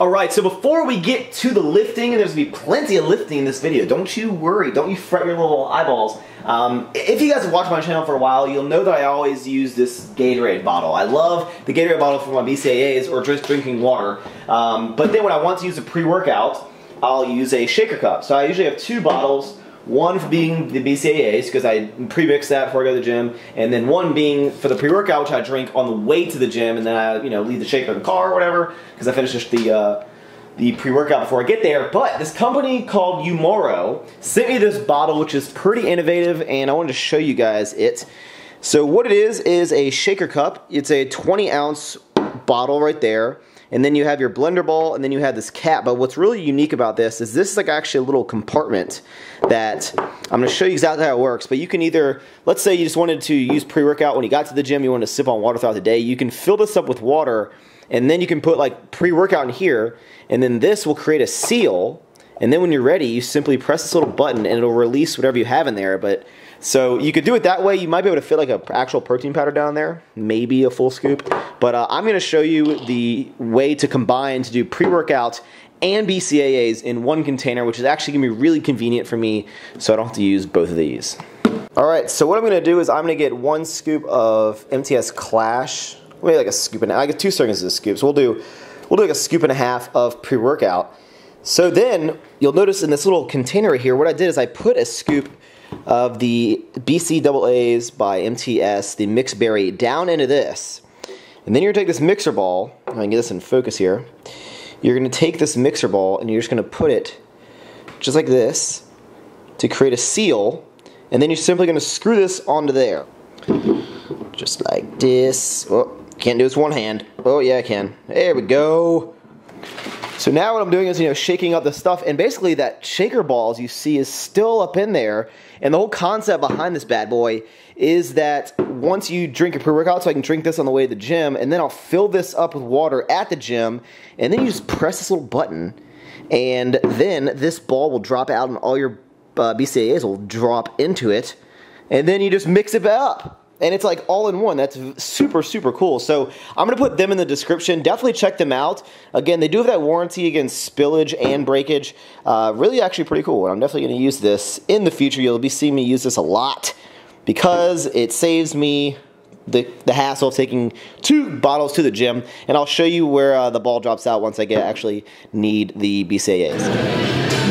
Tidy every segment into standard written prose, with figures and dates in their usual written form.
Alright, so before we get to the lifting, and there's going to be plenty of lifting in this video, don't you worry, don't you fret your little eyeballs. If you guys have watched my channel for a while, you'll know that I always use this Gatorade bottle. I love the Gatorade bottle for my BCAAs or just drinking water, but then when I want to use a pre-workout, I'll use a shaker cup. So I usually have two bottles. One for being the BCAAs, because I pre-mix that before I go to the gym, and then one being for the pre-workout, which I drink on the way to the gym, and then I, leave the shaker in the car or whatever, because I finish the pre-workout before I get there. But this company called Umoro sent me this bottle, which is pretty innovative, and I wanted to show you guys it. So what it is a shaker cup. It's a 20-ounce bottle right there. And then you have your blender ball, and then you have this cap. But what's really unique about this is like actually a little compartment that I'm going to show you exactly how it works. But you can either, let's say you just wanted to use pre-workout when you got to the gym, you want to sip on water throughout the day, you can fill this up with water, and then you can put like pre-workout in here, and then this will create a seal. And then when you're ready, you simply press this little button, and it'll release whatever you have in there. But so you could do it that way. You might be able to fit like an actual protein powder down there, maybe a full scoop. But I'm going to show you the way to combine to do pre-workout and BCAAs in one container, which is actually going to be really convenient for me, so I don't have to use both of these. Alright, so what I'm going to do is I'm going to get 1 scoop of MTS Clash, maybe like a scoop and a half. I get 2 servings of this scoop, so we'll do like a scoop and a half of pre-workout. So then you'll notice in this little container right here, what I did is I put a scoop of the BCAAs by MTS, the mixed berry, down into this. And then you're going to take this mixer ball, I can get this in focus here. You're going to take this mixer ball and you're just going to put it just like this to create a seal, and then you're simply going to screw this onto there. Just like this. Oh, can't do this one hand. Oh yeah, I can. There we go. So now what I'm doing is, shaking up the stuff, and basically that shaker ball, as you see, is still up in there. And the whole concept behind this bad boy is that once you drink a pre-workout, so I can drink this on the way to the gym, and then I'll fill this up with water at the gym, and then you just press this little button, and then this ball will drop out, and all your BCAAs will drop into it, and then you just mix it up. And it's like all in one. That's super, super cool. So I'm going to put them in the description. Definitely check them out. Again, they do have that warranty against spillage and breakage. Really actually pretty cool. And I'm definitely going to use this in the future. You'll be seeing me use this a lot because it saves me the hassle of taking 2 bottles to the gym. And I'll show you where the ball drops out once I actually need the BCAAs.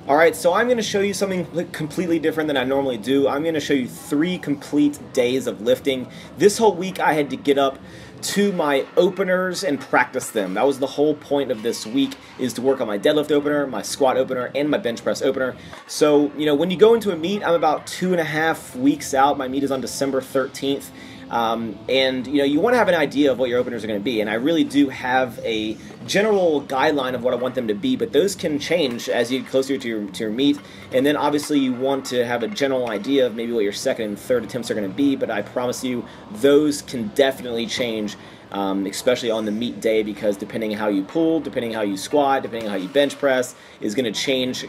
Alright, so I'm going to show you something completely different than I normally do. I'm going to show you 3 complete days of lifting. This whole week I had to get up to my openers and practice them. That was the whole point of this week, is to work on my deadlift opener, my squat opener, and my bench press opener. So, when you go into a meet, I'm about 2.5 weeks out. My meet is on December 13th. And you want to have an idea of what your openers are going to be, and I really do have a general guideline of what I want them to be, but those can change as you get closer to your meet. And then obviously you want to have a general idea of maybe what your second and third attempts are going to be, but I promise you those can definitely change, especially on the meet day, because depending how you pull, depending how you squat, depending how you bench press is going to change,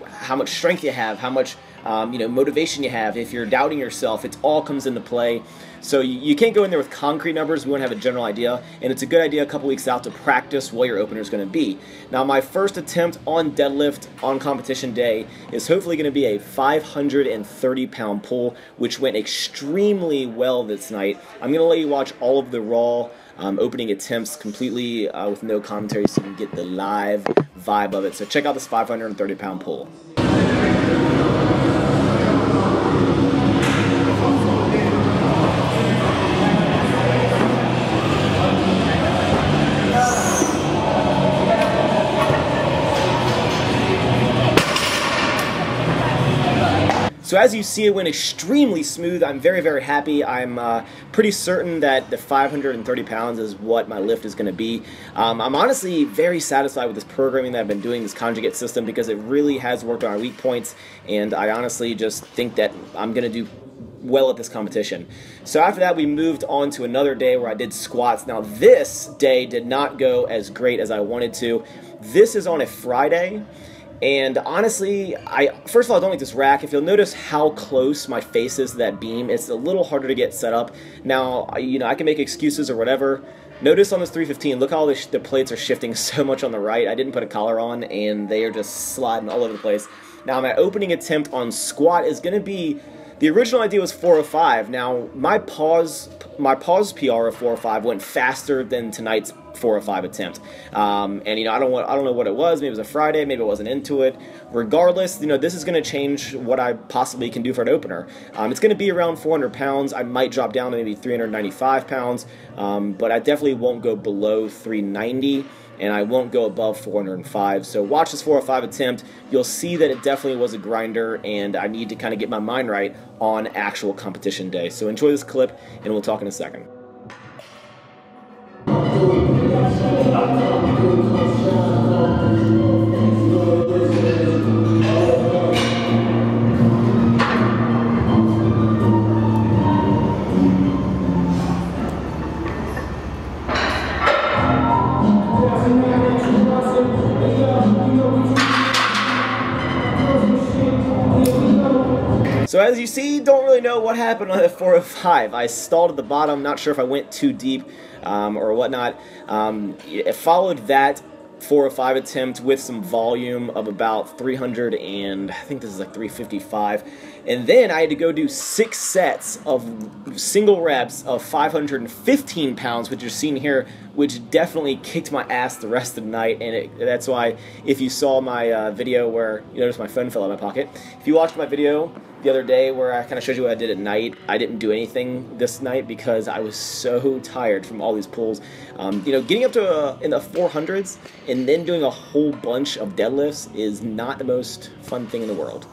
how much strength you have, how much motivation you have. If you're doubting yourself, it all comes into play. So you can't go in there with concrete numbers. We want to have a general idea, and it's a good idea a couple weeks out to practice what your opener is going to be. Now, my first attempt on deadlift on competition day is hopefully going to be a 530-pound pull, which went extremely well this night. I'm going to let you watch all of the raw opening attempts completely with no commentary, so you can get the live vibe of it. So check out this 530-pound pull. So So as you see, it went extremely smooth. I'm very, very happy. I'm pretty certain that the 530 pounds is what my lift is going to be. I'm honestly very satisfied with this programming that I've been doing, this conjugate system, because it really has worked on our weak points, and I honestly just think that I'm going to do well at this competition. So after that, we moved on to another day where I did squats. Now this day did not go as great as I wanted to. This is on a Friday, and honestly, first of all, I don't like this rack. If you'll notice how close my face is to that beam, it's a little harder to get set up. Now, you know, I can make excuses or whatever. Notice on this 315, look how the plates are shifting so much on the right. I didn't put a collar on, and they are just sliding all over the place. Now, my opening attempt on squat is going to be, the original idea was 405. Now, my pause PR of 405 went faster than tonight's 405 attempt. And you know, I don't know what it was. Maybe it was a Friday. Maybe I wasn't into it. Regardless, you know, this is going to change what I possibly can do for an opener. It's going to be around 400 pounds. I might drop down to maybe 395 pounds, but I definitely won't go below 390. And I won't go above 405. So watch this 405 attempt. You'll see that it definitely was a grinder, and I need to kind of get my mind right on actual competition day. So enjoy this clip, and we'll talk in a second. So as you see, don't really know what happened on the 405. I stalled at the bottom, not sure if I went too deep or whatnot. It followed that 405 attempt with some volume of about 300 and I think this is like 355. And then I had to go do 6 sets of single reps of 515 pounds, which you're seeing here, which definitely kicked my ass the rest of the night. And that's why if you saw my video where you notice my phone fell out of my pocket, if you watched my video the other day where I kind of showed you what I did at night, I didn't do anything this night because I was so tired from all these pulls. You know, getting up to in the 400s and then doing a whole bunch of deadlifts is not the most fun thing in the world.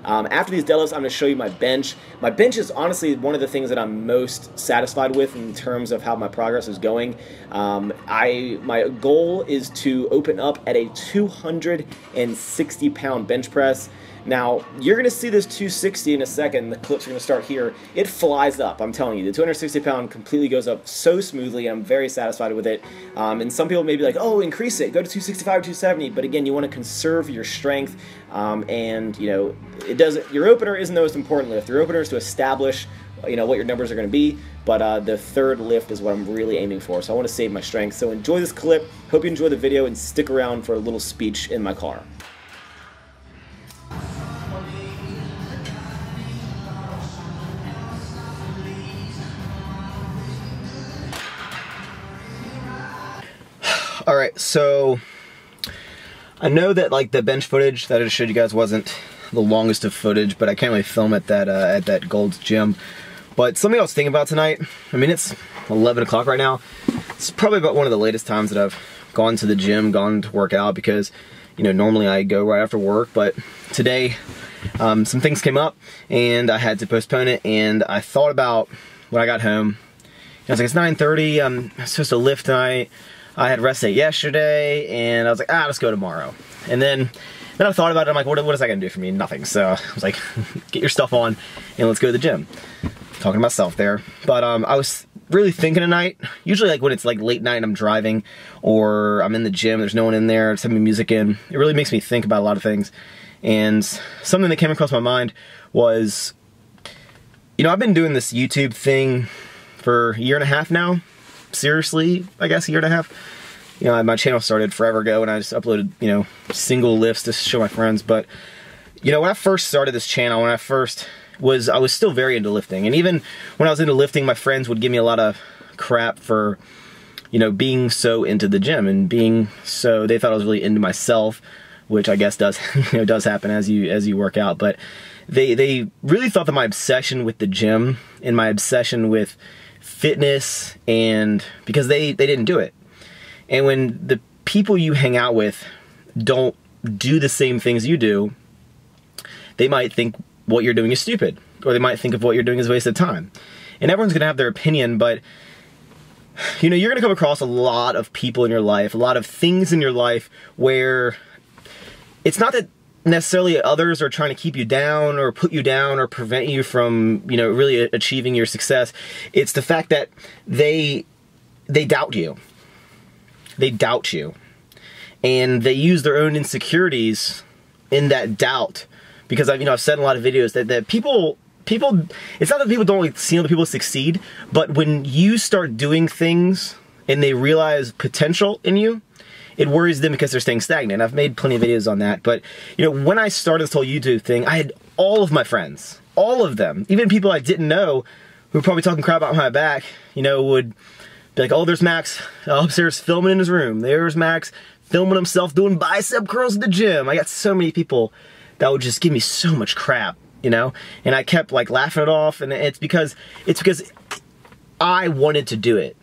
After these deadlifts, I'm going to show you my bench. My bench is honestly one of the things that I'm most satisfied with in terms of how my progress is going. My goal is to open up at a 260-pound bench press. Now, you're going to see this 260 in a second. The clips are going to start here. It flies up, I'm telling you. The 260-pound completely goes up so smoothly. I'm very satisfied with it. And some people may be like, oh, increase it. Go to 265, 270. But again, you want to conserve your strength. And, you know, your opener isn't the most important lift. Your opener is to establish, you know, what your numbers are going to be. But the third lift is what I'm really aiming for. So I want to save my strength. So enjoy this clip. Hope you enjoy the video and stick around for a little speech in my car. Alright, so I know that like the bench footage that I showed you guys wasn't the longest of footage, but I can't really film at that Gold's Gym. But something I was thinking about tonight, I mean it's 11 o'clock right now. It's probably about one of the latest times that I've gone to the gym, gone to work out, because you know normally I go right after work, but today some things came up and I had to postpone it, and I thought about when I got home. I was like, it's 9:30, I'm supposed to lift tonight. I had rest day yesterday, and I was like, let's go tomorrow. And then I thought about it, I'm like, what is that gonna do for me? Nothing. So I was like, get your stuff on, and let's go to the gym. Talking to myself there. But I was really thinking tonight, usually like when it's like late night and I'm driving, or I'm in the gym, there's no one in there, just having music in, it really makes me think about a lot of things. And something that came across my mind was, you know, I've been doing this YouTube thing for a year and a half now. Seriously, I guess a year and a half. You know, my channel started forever ago and I just uploaded, you know, single lifts to show my friends. But, you know, when I first started this channel, I was still very into lifting. And even when I was into lifting, my friends would give me a lot of crap for, you know, being so into the gym and being so, they thought I was really into myself, which I guess does, you know, does happen as you work out. But they really thought that my obsession with the gym and my obsession with fitness, and because they didn't do it. And when the people you hang out with don't do the same things you do, they might think what you're doing is stupid, or they might think of what you're doing is a waste of time. And everyone's gonna have their opinion, but you know, you're gonna come across a lot of people in your life, a lot of things in your life where it's not that necessarily others are trying to keep you down or put you down or prevent you from, you know, really achieving your success. It's the fact that they doubt you. They doubt you. And they use their own insecurities in that doubt. Because I've said in a lot of videos that people, it's not that people don't like see other people succeed, but when you start doing things and they realize potential in you, it worries them because they're staying stagnant. I've made plenty of videos on that, but you know, when I started this whole YouTube thing, I had all of my friends, all of them, even people I didn't know who were probably talking crap about my back, you know, would be like, oh, there's Max upstairs filming in his room. There's Max filming himself doing bicep curls at the gym. I got so many people that would just give me so much crap, you know? And I kept like laughing it off, and it's because I wanted to do it.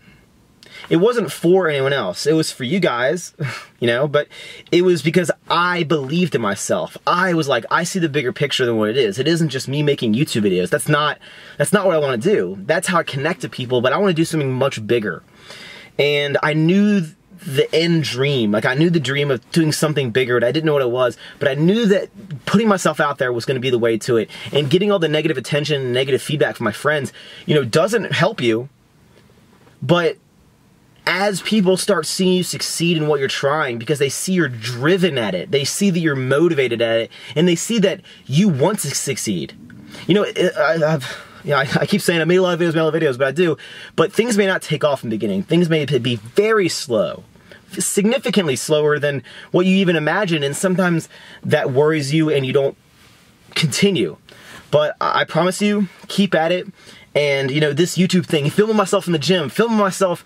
It wasn't for anyone else. It was for you guys, you know, but it was because I believed in myself. I was like, I see the bigger picture than what it is. It isn't just me making YouTube videos. That's not what I want to do. That's how I connect to people, but I want to do something much bigger. And I knew the end dream. Like, I knew the dream of doing something bigger, and I didn't know what it was, but I knew that putting myself out there was going to be the way to it. And getting all the negative attention and negative feedback from my friends, you know, doesn't help you, but as people start seeing you succeed in what you're trying, because they see you're driven at it, they see that you're motivated at it, and they see that you want to succeed. You know, I keep saying I made a lot of videos, but I do. But things may not take off in the beginning. Things may be very slow, significantly slower than what you even imagine, and sometimes that worries you and you don't continue. But I promise you, keep at it. And, you know, this YouTube thing, filming myself in the gym, filming myself,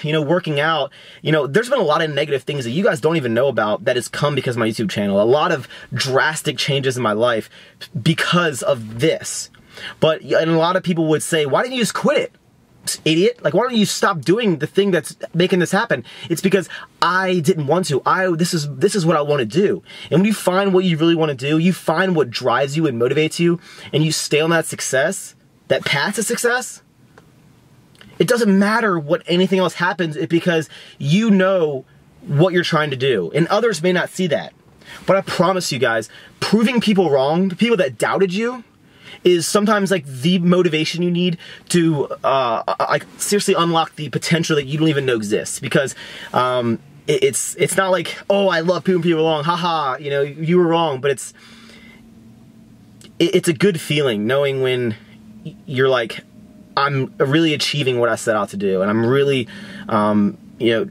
you know, working out, you know, there's been a lot of negative things that you guys don't even know about that has come because of my YouTube channel. A lot of drastic changes in my life because of this. But, and a lot of people would say, why didn't you just quit it? Idiot. Like, why don't you stop doing the thing that's making this happen? It's because I didn't want to. This is what I want to do. And when you find what you really want to do, you find what drives you and motivates you, and you stay on that success, that path to success, it doesn't matter what anything else happens, because you know what you're trying to do. And others may not see that. But I promise you guys, proving people wrong, the people that doubted you, is sometimes like the motivation you need to like seriously unlock the potential that you don't even know exists. Because it's not like, oh, I love proving people wrong, haha, you know, you were wrong. But it's a good feeling knowing when you're like, I'm really achieving what I set out to do, and I'm really, you know,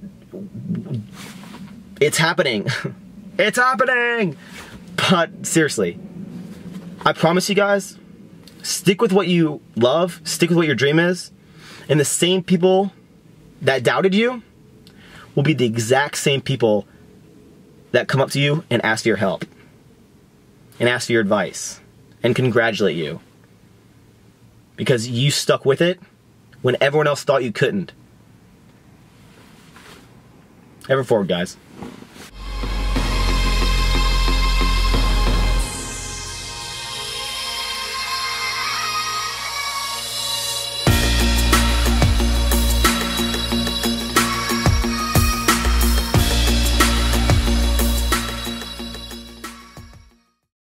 it's happening. It's happening! But seriously, I promise you guys, stick with what you love, stick with what your dream is, and the same people that doubted you will be the exact same people that come up to you and ask for your help, and ask for your advice, and congratulate you. Because you stuck with it when everyone else thought you couldn't. Ever forward, guys.